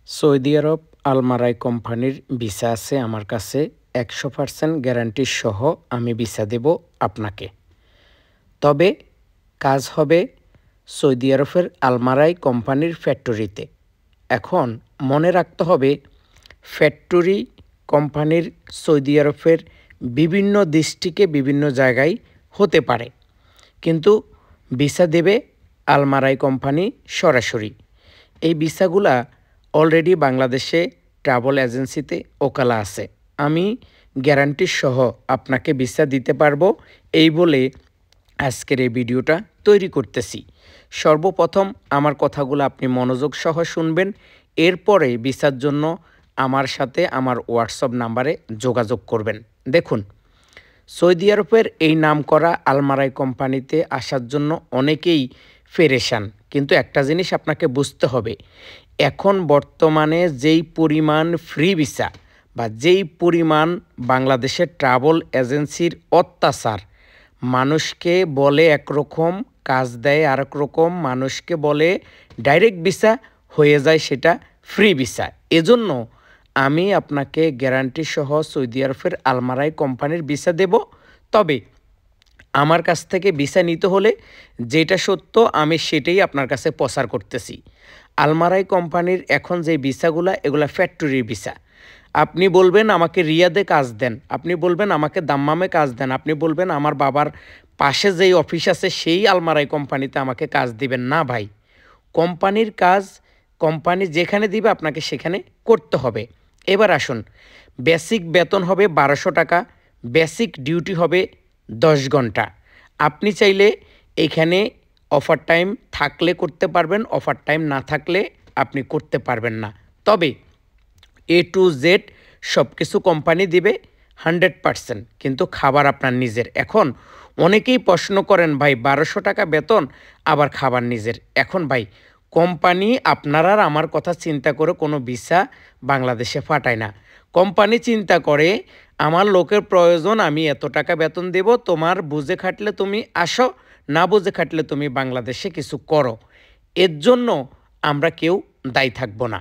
Saudi আরব Almarai কোম্পানির visa আছে আমার কাছে 100% গ্যারান্টি সহ আমি ভিসা দেব আপনাকে। তবে কাজ হবে সৌদি আরবের আলমারাই কোম্পানির ফ্যাক্টরিতে। এখন মনে রাখতে হবে ফ্যাক্টরি কোম্পানির সৌদি আরবের বিভিন্ন ডিস্ট্রিক্টে বিভিন্ন জায়গায় হতে পারে, কিন্তু ভিসা দেবে আলমারাই কোম্পানি সরাসরি। এই ভিসাগুলা অলরেডি বাংলাদেশে ট্রাভেল এজেন্সিতে ওকালা আছে। আমি গ্যারান্টি সহ আপনাকে ভিসা দিতে পারবো এই বলে আজকের এই ভিডিওটা তৈরি করতেছি। সর্বপ্রথম আমার কথাগুলো আপনি মনোযোগ সহ শুনবেন, এরপরে ভিসার জন্য আমার সাথে আমার হোয়াটসঅ্যাপ নাম্বারে যোগাযোগ করবেন। দেখুন, সৌদি আরবের এই নামকরা আলমারাই কোম্পানিতে আসার জন্য অনেকেই পেরেশান, কিন্তু একটা জিনিস আপনাকে বুঝতে হবে, এখন বর্তমানে যেই পরিমাণ ফ্রি ভিসা বা যেই পরিমাণ বাংলাদেশের ট্রাভেল এজেন্সির অত্যাচার, মানুষকে বলে একরকম কাজ দেয় আরেক রকম, মানুষকে বলে ডাইরেক্ট ভিসা হয়ে যায় সেটা ফ্রি ভিসা। এজন্য আমি আপনাকে গ্যারান্টি সহ সৌদি আরবের আলমারাই কোম্পানির ভিসা দেব। তবে আমার কাছ থেকে ভিসা নিতে হলে যেটা সত্য আমি সেটাই আপনার কাছে প্রচার করতেছি। আলমারাই কোম্পানির এখন যে ভিসাগুলা এগুলা ফ্যাক্টরির ভিসা। আপনি বলবেন আমাকে রিয়াদে কাজ দেন, আপনি বলবেন আমাকে দাম্মামে কাজ দেন, আপনি বলবেন আমার বাবার পাশে যেই অফিস আছে সেই আলমারাই কোম্পানিতে আমাকে কাজ দিবেন না। ভাই, কোম্পানির কাজ কোম্পানি যেখানে দিবে আপনাকে সেখানে করতে হবে। এবার আসুন, বেসিক বেতন হবে 1200 টাকা, বেসিক ডিউটি হবে 10 ঘন্টা। আপনি চাইলে এখানে অফার টাইম থাকলে করতে পারবেন, অফার টাইম না থাকলে আপনি করতে পারবেন না। তবে A to Z সব কিছু কোম্পানি দিবে 100%, কিন্তু খাবার আপনার নিজের। এখন অনেকেই প্রশ্ন করেন ভাই 1200 টাকা বেতন আবার খাবার নিজের। এখন ভাই, কোম্পানি আপনার আর আমার কথা চিন্তা করে কোনো ভিসা বাংলাদেশে পাঠায় না। কোম্পানি চিন্তা করে আমার লোকের প্রয়োজন, আমি এত টাকা বেতন দেব, তোমার বুঝে খাটলে তুমি আসো, না বুঝে খাটলে তুমি বাংলাদেশে কিছু করো। এর জন্য আমরা কেউ দায়ী থাকবো না।